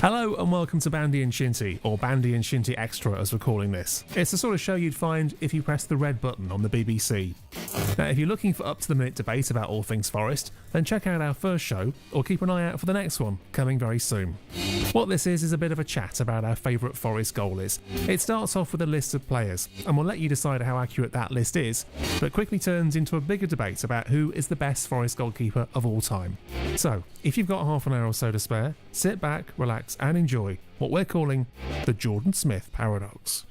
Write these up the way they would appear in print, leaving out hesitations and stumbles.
Hello and welcome to Bandy and Shinty, or Bandy and Shinty Extra as we're calling this. It's the sort of show you'd find if you press the red button on the BBC. Now, if you're looking for up-to-the-minute debate about all things Forest, then check out our first show, or keep an eye out for the next one, coming very soon. What this is a bit of a chat about our favourite Forest goalies. It starts off with a list of players, and we'll let you decide how accurate that list is, but quickly turns into a bigger debate about who is the best Forest goalkeeper of all time. So, if you've got half an hour or so to spare, sit back, relax and enjoy what we're calling the Jordan Smith Paradox.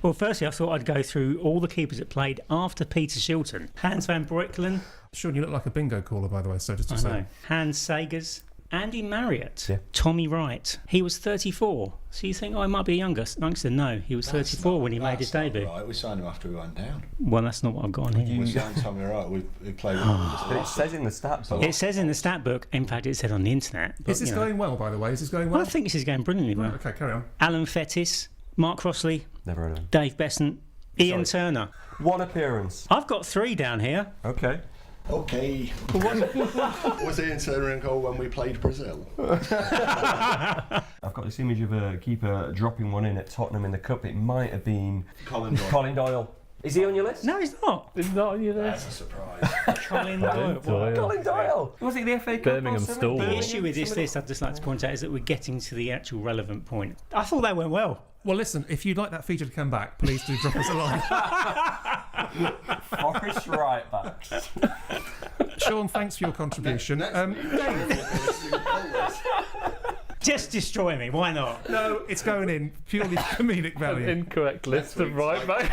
Well, firstly, I thought I'd go through all the keepers that played after Peter Shilton. Hans van Breukelen. Sean, you look like a bingo caller, by the way, so just to say. Hans Sagers. Andy Marriott. Yeah. Tommy Wright. He was 34. So you think, oh, he might be a youngster. No, he was 34 when he made his debut. Right, we signed him after we went down. Well, that's not what I've got on here. We signed Tommy Wright. We played with But it says in the stat book. It says in the stat book, in fact, it said on the internet. But, Is this going well, by the way? Is this going well? I think this is going brilliantly well. Okay, carry on. Alan Fettis, Mark Crossley, Never heard of him. Dave Besant, Ian Turner. One appearance. I've got 3 down here. Okay. Okay. Was Ian Turner in goal when we played Brazil? I've got this image of a keeper dropping one in at Tottenham in the Cup. It might have been Colin Doyle. Is he on your list? No, he's not. It's not on your That's list. a surprise. Colin Doyle. Colin Doyle. Was it the FA Cup? Birmingham Storm. The issue with this list, I'd just like to point out, is that we're getting to the actual relevant point. I thought that went well. Well, listen, if you'd like that feature to come back, please do drop us a line. Forest right backs. Sean, thanks for your contribution. Just destroy me, why not? No, it's going in, purely comedic value. Incorrect list of right back.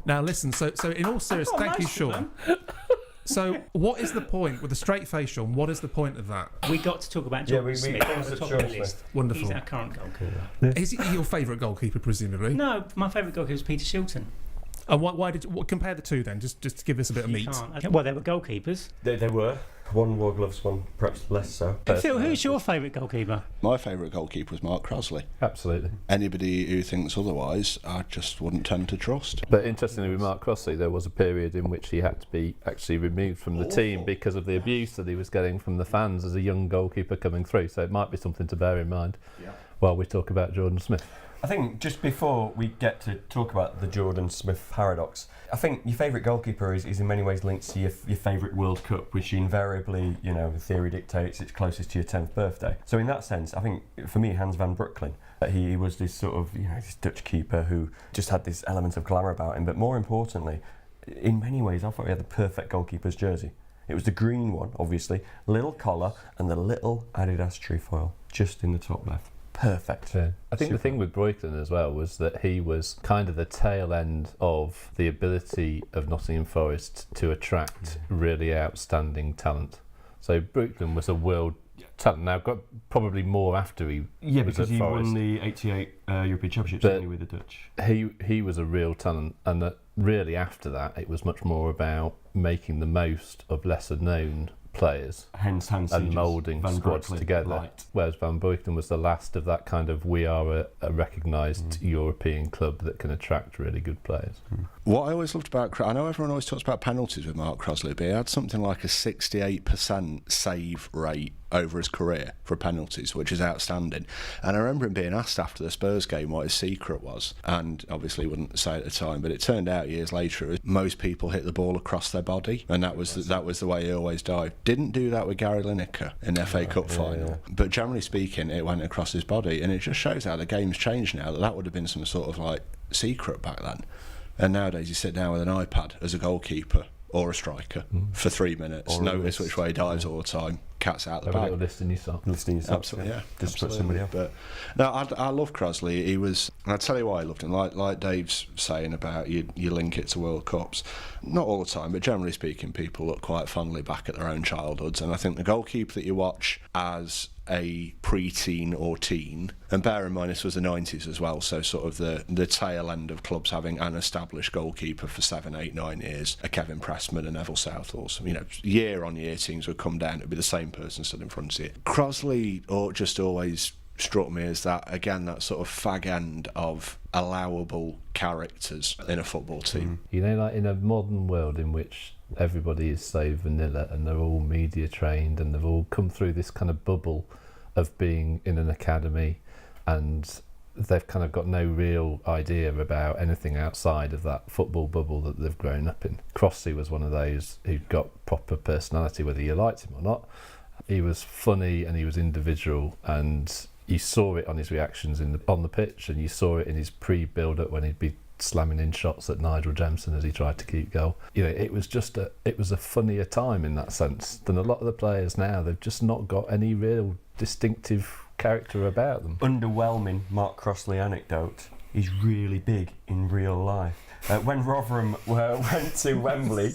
Now, listen, so in all seriousness, thank you, Sean. So, what is the point, with a straight face, Sean, what is the point of that? We got to talk about Jordan Smith at the top of the list. Wonderful. He's our current goalkeeper. Is he your favourite goalkeeper, presumably? No, my favourite goalkeeper was Peter Shilton. And why did you compare the two then, just to give this a bit of meat? Well, they were goalkeepers. They were. One wore gloves, one perhaps less so. Phil, who's your favourite goalkeeper? My favourite goalkeeper was Mark Crossley. Absolutely. Anybody who thinks otherwise, I just wouldn't tend to trust. But interestingly, with Mark Crossley, there was a period in which he had to be actually removed from the team because of the abuse that he was getting from the fans as a young goalkeeper coming through. So it might be something to bear in mind while we talk about Jordan Smith. I think just before we get to talk about the Jordan Smith paradox, I think your favourite goalkeeper is in many ways linked to your favourite World Cup, which invariably, the theory dictates it's closest to your 10th birthday. So in that sense, I think for me, Hans van Breukelen, he was this sort of, this Dutch keeper who just had this element of glamour about him. But more importantly, in many ways, I thought he had the perfect goalkeeper's jersey. It was the green one, obviously, little collar and the little Adidas trefoil just in the top left. Perfect. Yeah. I think the thing with Breukelen as well was that he was kind of the tail end of the ability of Nottingham Forest to attract really outstanding talent. So Breukelen was a world talent. Now, got probably more after he was because at he Forest. won the 88 European Championships only with the Dutch. He was a real talent, and that really after that it was much more about making the most of lesser known players and moulding squads together. Light. Whereas Van Breukelen was the last of that kind of, we are a recognised European club that can attract really good players. What I always loved about, I know everyone always talks about penalties with Mark Crossley, but he had something like a 68% save rate over his career for penalties, which is outstanding. And I remember him being asked after the Spurs game what his secret was, and obviously he wouldn't say at the time, but it turned out years later most people hit the ball across their body, and that was the way he always dived. Didn't do that with Gary Lineker in the FA Cup final, but generally speaking it went across his body, and it just shows how the game's changed now, that would have been some sort of like secret back then. And nowadays you sit down with an iPad as a goalkeeper or a striker for 3 minutes, notice which way he dives all the time, cat's out the bag. List in your sock. Absolutely, yeah. Just put somebody up. But no, I love Crossley. He was, and I'll tell you why I loved him. Like Dave's saying about you link it to World Cups. Not all the time, but generally speaking, people look quite fondly back at their own childhoods. And I think the goalkeeper that you watch as a pre-teen or teen, and bear in mind this was the 90s as well, so sort of the tail end of clubs having an established goalkeeper for 7, 8, 9 years, a Kevin Pressman and Neville Southall. Year on year teams would come down, it'd be the same person stood in front of you. Crossley just always struck me as that sort of fag end of allowable characters in a football team. Like in a modern world in which everybody is so vanilla and they're all media trained and they've all come through this kind of bubble of being in an academy, and they've kind of got no real idea about anything outside of that football bubble that they've grown up in. Crossley was one of those who'd got proper personality, whether you liked him or not. He was funny and he was individual, and you saw it on his reactions on the pitch, and you saw it in his pre-build-up when he'd be slamming in shots at Nigel Jemson as he tried to keep goal. You know, it was a funnier time in that sense than a lot of the players now. They've just not got any real distinctive character about them. Underwhelming Mark Crossley anecdote. He's really big in real life. When Rotherham went to Wembley,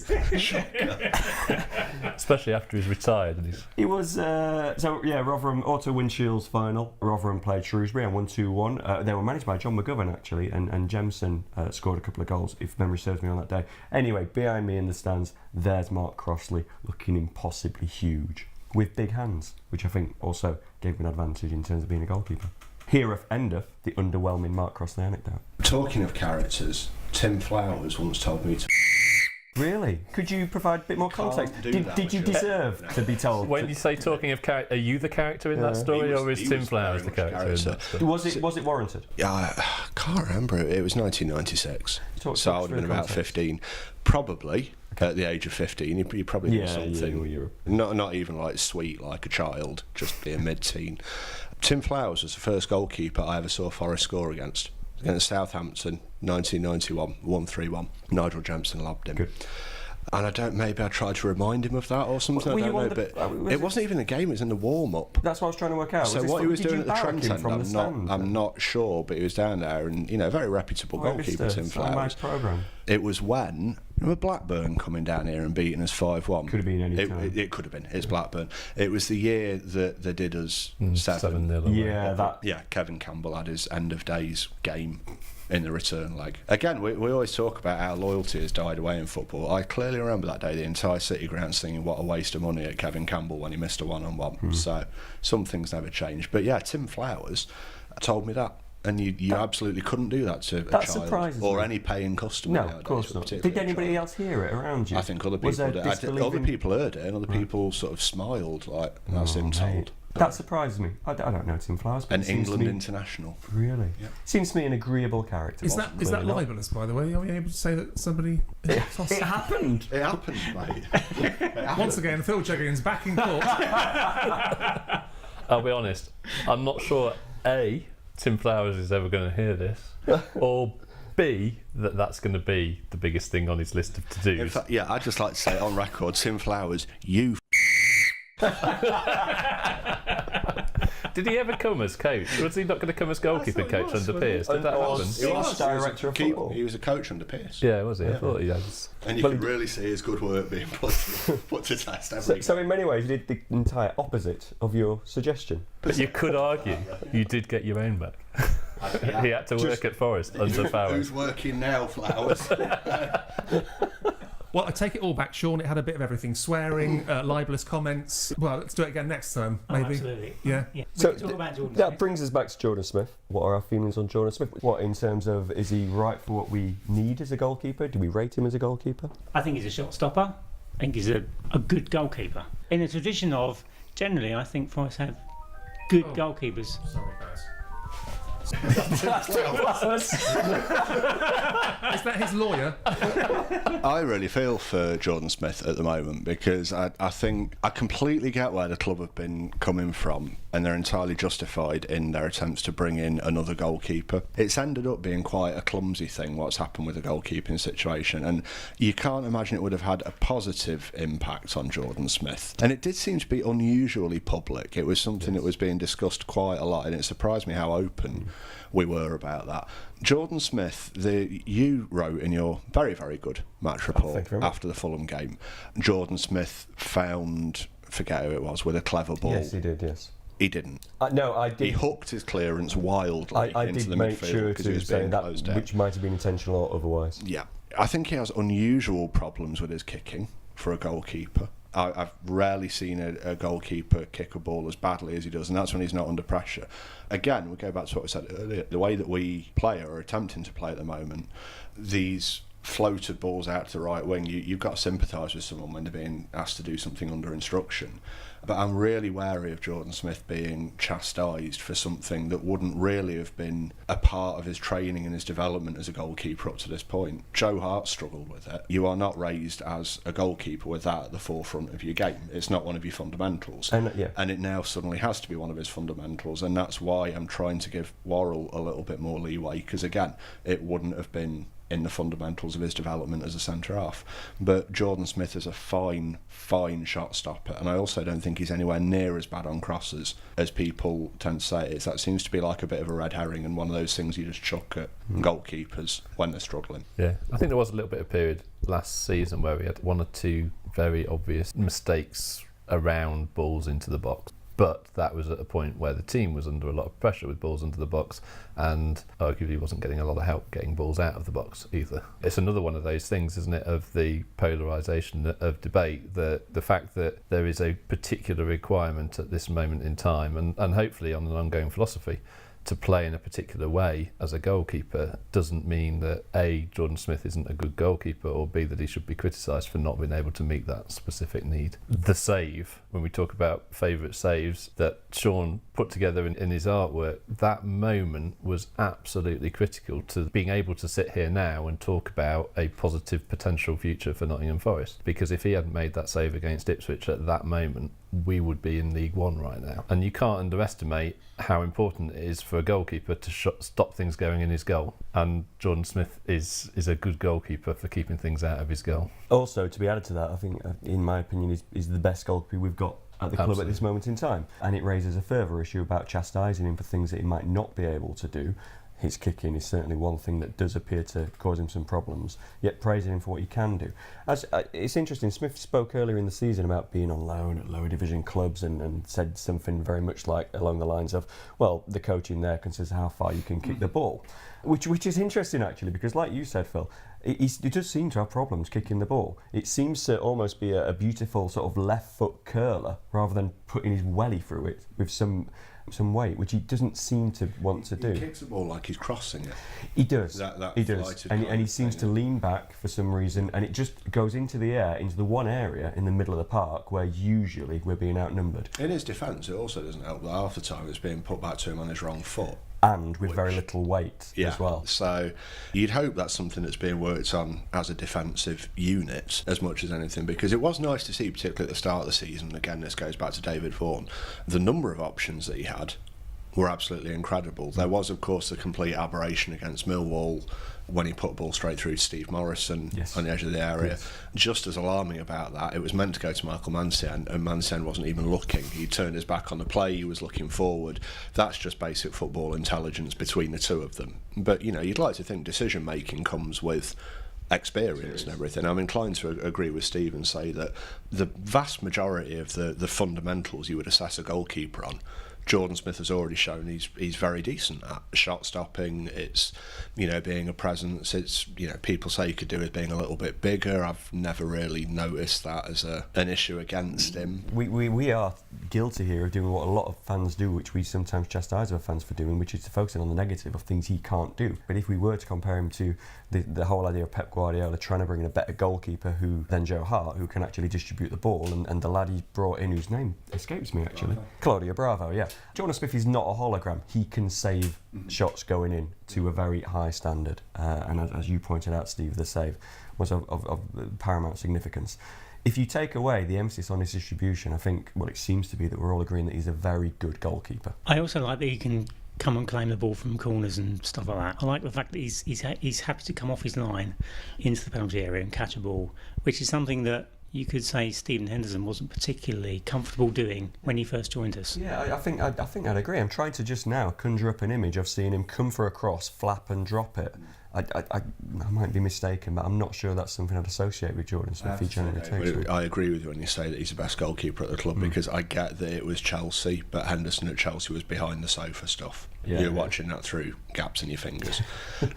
especially after he's retired, and he was Rotherham Auto Windshields final. Rotherham played Shrewsbury and won 2-1. They were managed by John McGovern actually, and Jemson scored a couple of goals, if memory serves me, on that day. Anyway, behind me in the stands, there's Mark Crossley looking impossibly huge with big hands, which I think also gave him an advantage in terms of being a goalkeeper. Hereof endeth the underwhelming Mark Crossley anecdote. Talking of characters, Tim Flowers once told me to... Really? Could you provide a bit more context? Did you deserve to be told? When you say talking of character, are you the character in that story, or is Tim Flowers the character in that story? Was it warranted? Yeah, I can't remember. It was 1996, so I would have been about 15. Probably at the age of 15, he probably did something. Not even like sweet like a child, just be a mid-teen. Tim Flowers was the first goalkeeper I ever saw Forest score against Southampton, 1991, 1-3-1. Nigel Jemson loved him. Good. And maybe I tried to remind him of that or something. I don't know, but it wasn't even a game, it was in the warm-up. That's what I was trying to work out. So what he was doing at the Trent end, I'm I'm not sure, but he was down there, and very reputable goalkeeper, Tim Flowers. It was when Blackburn coming down here and beating us 5-1. Could have been any time. It could have been. It's Blackburn. It was the year that they did us 7-0. Yeah, Kevin Campbell had his end of days game in the return leg. Again, we always talk about how loyalty has died away in football. I clearly remember that day, the entire City grounds thinking what a waste of money at Kevin Campbell when he missed a one-on-one. So some things never change. But yeah, Tim Flowers told me that. And you absolutely couldn't do that to a child or any paying customer. No, of course not. Did anybody else hear it around you? I think other people did. Other people heard it, and other people sort of smiled like, that's him told. That surprises me. I don't know Tim Flowers. An England international. Really? Yeah. Seems to me an agreeable character. Is that libelous, by the way? Are we able to say that somebody... It happened. It happened, mate. Once again, Phil Jeggin's back in court. I'll be honest, I'm not sure, A, Tim Flowers is ever going to hear this, or B, that's going to be the biggest thing on his list of to-dos. In fact, I'd just like to say on record, Tim Flowers, you Did he ever come as coach? Was he not going to come as goalkeeper coach under Pearce? Did that happen? He was director of football. He was a coach under Pearce. Yeah, was he? I thought he had. And you can really see his good work being put to test every So in many ways, you did the entire opposite of your suggestion. But you could argue you did get your own back. He had to work at Forest under Flowers. Who's working now, Flowers? Well, I take it all back, Sean. It had a bit of everything. Swearing, libelous comments. Well, let's do it again next time, maybe. Absolutely. Yeah. So talk about Jordan that Smith. brings us back to Jordan Smith. What are our feelings on Jordan Smith? What, in terms of, is he right for what we need as a goalkeeper? Do we rate him as a goalkeeper? I think he's a shot stopper. I think he's a good goalkeeper. In a tradition of, generally, I think Forest have good goalkeepers. Sorry, guys. Is that his lawyer? I really feel for Jordan Smith at the moment because I think I completely get where the club have been coming from, and they're entirely justified in their attempts to bring in another goalkeeper. It's ended up being quite a clumsy thing what's happened with the goalkeeping situation, and you can't imagine it would have had a positive impact on Jordan Smith. And it did seem to be unusually public. It was something that was being discussed quite a lot, and it surprised me how open we were about that. Jordan Smith, you wrote in your very, very good match report after the Fulham game, Jordan Smith found, forget who it was, with a clever ball. Yes, he did, yes. He didn't. No, I did. He hooked his clearance wildly into the midfield because he was being closed down. Which might have been intentional or otherwise. Yeah. I think he has unusual problems with his kicking for a goalkeeper. I've rarely seen a goalkeeper kick a ball as badly as he does, and that's when he's not under pressure. Again, we go back to what I said earlier, the way that we play or are attempting to play at the moment, these floated balls out to the right wing, you've got to sympathise with someone when they're being asked to do something under instruction. But I'm really wary of Jordan Smith being chastised for something that wouldn't really have been a part of his training and his development as a goalkeeper up to this point. Joe Hart struggled with it. You are not raised as a goalkeeper with that at the forefront of your game. It's not one of your fundamentals. And it now suddenly has to be one of his fundamentals, and that's why I'm trying to give Worrell a little bit more leeway, because again, it wouldn't have been in the fundamentals of his development as a centre-half. But Jordan Smith is a fine shot stopper, and I also don't think he's anywhere near as bad on crosses as people tend to say it is. That seems to be like a bit of a red herring and one of those things you just chuck at goalkeepers when they're struggling. Yeah, I think there was a little bit of period last season where we had one or two very obvious mistakes around balls into the box. But that was at a point where the team was under a lot of pressure with balls into the box, and arguably wasn't getting a lot of help getting balls out of the box either. It's another one of those things, isn't it, of the polarisation of debate, the fact that there is a particular requirement at this moment in time, and hopefully on an ongoing philosophy, to play in a particular way as a goalkeeper doesn't mean that A, Jordan Smith isn't a good goalkeeper, or B, that he should be criticised for not being able to meet that specific need. The save, when we talk about favourite saves that Sean put together in his artwork, that moment was absolutely critical to being able to sit here now and talk about a positive potential future for Nottingham Forest. Because if he hadn't made that save against Ipswich at that moment, we would be in League One right now. And you can't underestimate how important it is for a goalkeeper to stop things going in his goal. And Jordan Smith is a good goalkeeper for keeping things out of his goal. Also, to be added to that, I think, in my opinion, is the best goalkeeper we've got at the club at this moment in time. And it raises a further issue about chastising him for things that he might not be able to do. His kicking is certainly one thing that does appear to cause him some problems, yet praising him for what he can do. It's interesting, Smith spoke earlier in the season about being on loan at lower division clubs and said something very much like along the lines of, well, the coaching there considers how far you can kick the ball, which is interesting actually, because like you said, Phil, he does seem to have problems kicking the ball. It seems to almost be a beautiful sort of left foot curler rather than putting his welly through it with some weight, which he doesn't seem to want to do. He kicks the ball like he's crossing it. He does. That he does. And he seems to lean back for some reason, and it just goes into the air, into the one area in the middle of the park where usually we're being outnumbered. In his defence, it also doesn't help that half the time it's being put back to him on his wrong foot. And with very little weight as well. So you'd hope that's something that's being worked on as a defensive unit as much as anything, because it was nice to see, particularly at the start of the season, again this goes back to David Vaughan, the number of options that he had were absolutely incredible. There was of course the complete aberration against Millwall when he put a ball straight through to Steve Morrison on the edge of the area. Yes. Just as alarming about that, it was meant to go to Michael Mancienne, and Mancienne wasn't even looking. He turned his back on the play, he was looking forward. That's just basic football intelligence between the two of them. But you know, you'd like to think decision making comes with experience and everything. I'm inclined to agree with Steve and say that the vast majority of the fundamentals you would assess a goalkeeper on, Jordan Smith has already shown he's very decent at. Shot stopping, it's, you know, being a presence, it's, you know, people say you could do with being a little bit bigger. I've never really noticed that as an issue against him. We are guilty here of doing what a lot of fans do, which we sometimes chastise our fans for doing, which is to focus on the negative of things he can't do. But if we were to compare him to the whole idea of Pep Guardiola trying to bring in a better goalkeeper than Joe Hart, who can actually distribute the ball, and the lad he brought in, whose name escapes me actually, Claudio Bravo, yeah. Jordan Smith is not a hologram. He can save shots going in to a very high standard, and as you pointed out, Steve, the save was of paramount significance. If you take away the emphasis on his distribution, I think it seems to be that we're all agreeing that he's a very good goalkeeper. I also like that he can come and claim the ball from corners and stuff like that. I like the fact that he's happy to come off his line into the penalty area and catch a ball, which is something that you could say Stephen Henderson wasn't particularly comfortable doing when he first joined us. Yeah, I think I'd agree. I'm trying to just now conjure up an image of seeing him come for a cross, flap and drop it. I might be mistaken, but I'm not sure that's something I'd associate with Jordan Smith. He generally takes it. I agree with you when you say that he's the best goalkeeper at the club, because I get that it was Chelsea, but Henderson at Chelsea was behind the sofa stuff. You're watching that through gaps in your fingers.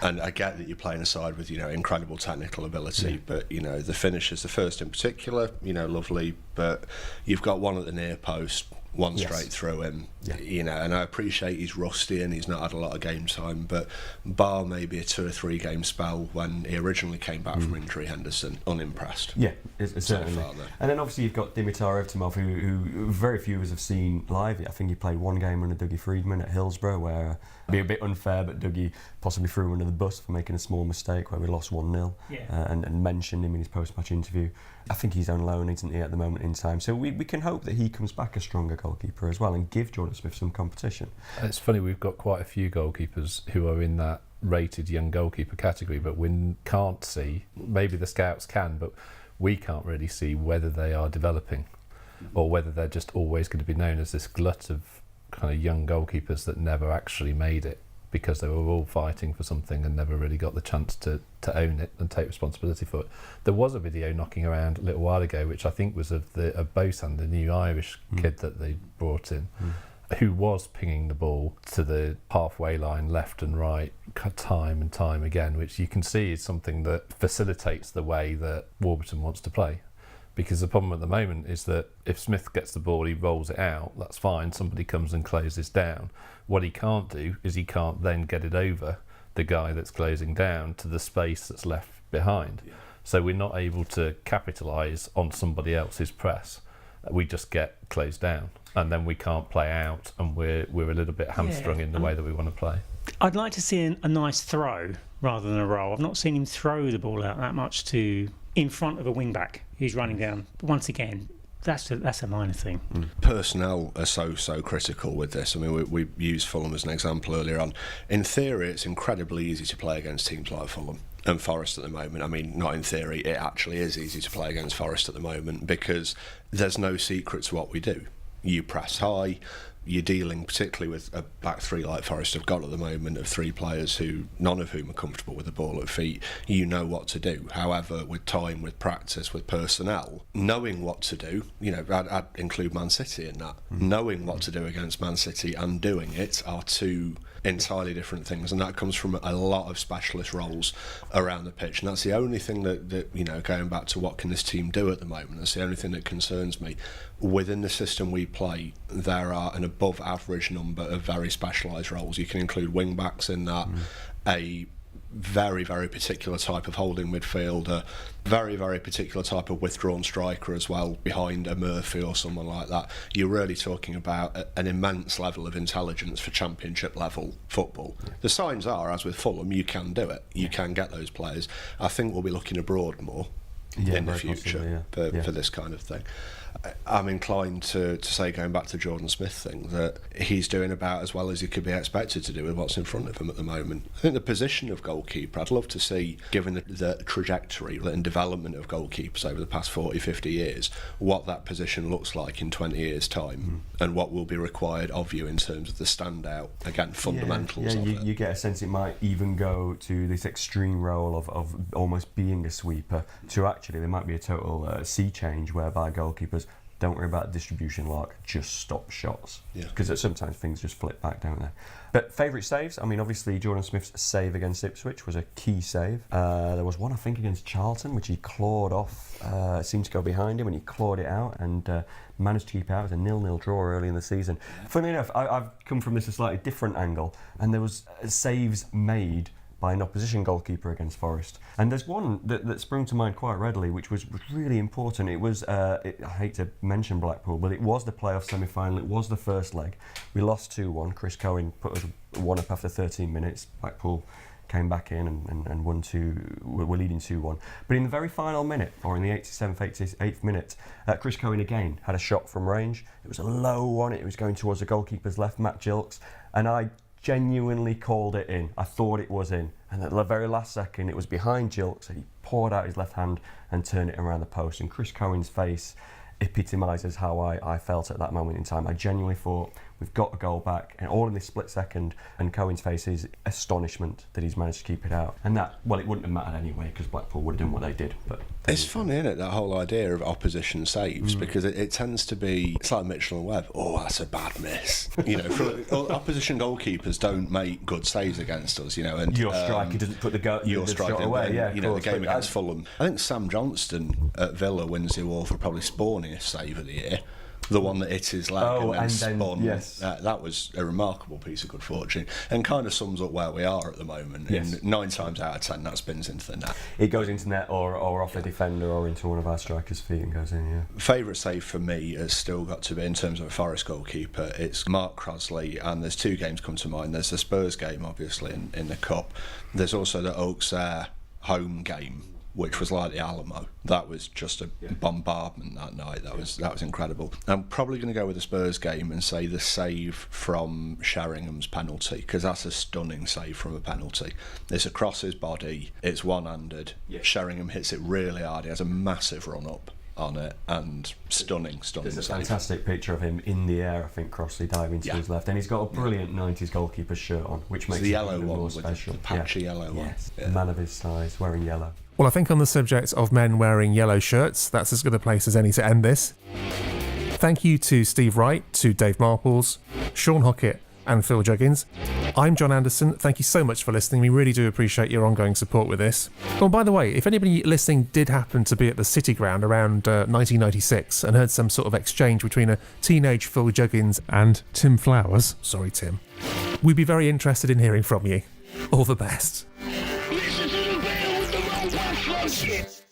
And I get that you're playing a side with, incredible technical ability, but, the finishes, the first in particular, lovely, but you've got one at the near post, one straight through him, and I appreciate he's rusty and he's not had a lot of game time, but bar maybe a 2 or 3 game spell when he originally came back from injury, Henderson, unimpressed. Yeah, certainly. So far, and then obviously you've got Dimitar Evtimov, who very few of us have seen live. I think he played one game under Dougie Friedman at Hillsborough, where it'd be a bit unfair, but Dougie possibly threw him under the bus for making a small mistake where we lost 1-0, and mentioned him in his post-match interview. I think he's on loan, isn't he, at the moment in time? So we can hope that he comes back a stronger goalkeeper as well and give Jordan Smith some competition. It's funny, we've got quite a few goalkeepers who are in that rated young goalkeeper category, but we can't see, maybe the scouts can, but we can't really see whether they are developing or whether they're just always going to be known as this glut of kind of young goalkeepers that never actually made it because they were all fighting for something and never really got the chance to own it and take responsibility for it. There was a video knocking around a little while ago, which I think was of Bosan, the new Irish kid that they brought in, who was pinging the ball to the halfway line left and right time and time again, which you can see is something that facilitates the way that Warburton wants to play. Because the problem at the moment is that if Smith gets the ball, he rolls it out, that's fine, somebody comes and closes down. What he can't do is he can't then get it over the guy that's closing down to the space that's left behind. Yeah. So we're not able to capitalise on somebody else's press. We just get closed down and then we can't play out, and we're a little bit hamstrung in the way that we want to play. I'd like to see a nice throw rather than a roll. I've not seen him throw the ball out that much in front of a wing back who's running down. But once again, that's a minor thing. Personnel are so critical with this. I mean, we used Fulham as an example earlier on. In theory, it's incredibly easy to play against teams like Fulham and Forest at the moment. I mean, not in theory, it actually is easy to play against Forest at the moment because there's no secret to what we do. You press high. You're dealing particularly with a back three like Forest have got at the moment of 3 players who none of whom are comfortable with the ball at feet. You know what to do. However, with time, with practice, with personnel, knowing what to do, I'd include Man City in that. Knowing what to do against Man City and doing it are 2 entirely different things, and that comes from a lot of specialist roles around the pitch, and that's the only thing that going back to what can this team do at the moment, that's the only thing that concerns me. Within the system we play, there are an above average number of very specialised roles. You can include wing backs in that, a very, very particular type of holding midfielder, very, very particular type of withdrawn striker as well, behind a Murphy or someone like that. You're really talking about an immense level of intelligence for championship level football. The signs are, as with Fulham, you can do it. You can get those players. I think we'll be looking abroad more in the future for this kind of thing. I'm inclined to say, going back to Jordan Smith thing, that he's doing about as well as he could be expected to do with what's in front of him at the moment. I think the position of goalkeeper, I'd love to see, given the trajectory and development of goalkeepers over the past 40, 50 years, what that position looks like in 20 years' time and what will be required of you in terms of the standout, again, fundamentals of it. You get a sense it might even go to this extreme role of almost being a sweeper to actually there might be a total sea change whereby goalkeepers don't worry about the distribution lock, just stop shots. Because sometimes things just flip back, don't they? But favourite saves? I mean, obviously Jordan Smith's save against Ipswich was a key save. There was one, I think, against Charlton, which he clawed off. It seemed to go behind him and he clawed it out and managed to keep it out. It was a 0-0 draw early in the season. Funnily enough, I've come from this a slightly different angle, and there was saves made by an opposition goalkeeper against Forest. And there's one that sprung to mind quite readily, which was really important. It was, I hate to mention Blackpool, but it was the playoff semi-final. It was the first leg. We lost 2-1. Chris Cohen put us 1 up after 13 minutes. Blackpool came back in and won 2. We're leading 2-1. But in the very final minute, or in the 87th, 88th minute, Chris Cohen again had a shot from range. It was a low one. It was going towards the goalkeeper's left, Matt Gilks, and I genuinely called it in. I thought it was in, and at the very last second it was behind Gilks, so he poured out his left hand and turned it around the post, and Chris Cohen's face epitomises how I felt at that moment in time. I genuinely thought we've got a goal back, and all in this split second, and Cohen's face is astonishment that he's managed to keep it out. And that, well, it wouldn't have mattered anyway, because Blackpool would have done what they did. But it's funny, isn't it, that whole idea of opposition saves, because it tends to be, it's like Mitchell and Webb, oh, that's a bad miss. You know, opposition goalkeepers don't make good saves against us, you know. And your striker doesn't put the shot away. Yeah, you know, the game against Fulham. I think Sam Johnston at Villa wins the award for probably spawniest save of the year. The one that hit his leg and then spun. Yes. That was a remarkable piece of good fortune, and kind of sums up where we are at the moment. Yes. And 9 times out of 10, that spins into the net. It goes into net or off a defender or into one of our strikers' feet and goes in, yeah. Favourite save for me has still got to be, in terms of a Forest goalkeeper, it's Mark Crosley, and there's 2 games come to mind. There's the Spurs game, obviously, in the Cup. There's also the Oaks home game, which was like the Alamo. That was just a bombardment that night. That was incredible. I'm probably going to go with the Spurs game and say the save from Sheringham's penalty, because that's a stunning save from a penalty. It's across his body, it's one-handed. Sheringham hits it really hard. He has a massive run-up on it, and stunning There's a save. fantastic picture of him in the air, I think, Crossley diving to his left, and he's got a brilliant 90s goalkeeper shirt on, which makes the it yellow even one more with special. the patchy yellow one. A man of his size wearing yellow. Well, I think on the subject of men wearing yellow shirts, that's as good a place as any to end this. Thank you to Steve Wright, to Dave Marples, Sean Hockett and Phil Juggins. I'm John Anderson. Thank you so much for listening. We really do appreciate your ongoing support with this. Oh, by the way, if anybody listening did happen to be at the City Ground around 1996 and heard some sort of exchange between a teenage Phil Juggins and Tim Flowers, sorry Tim, we'd be very interested in hearing from you. All the best. This is the band with the low shit.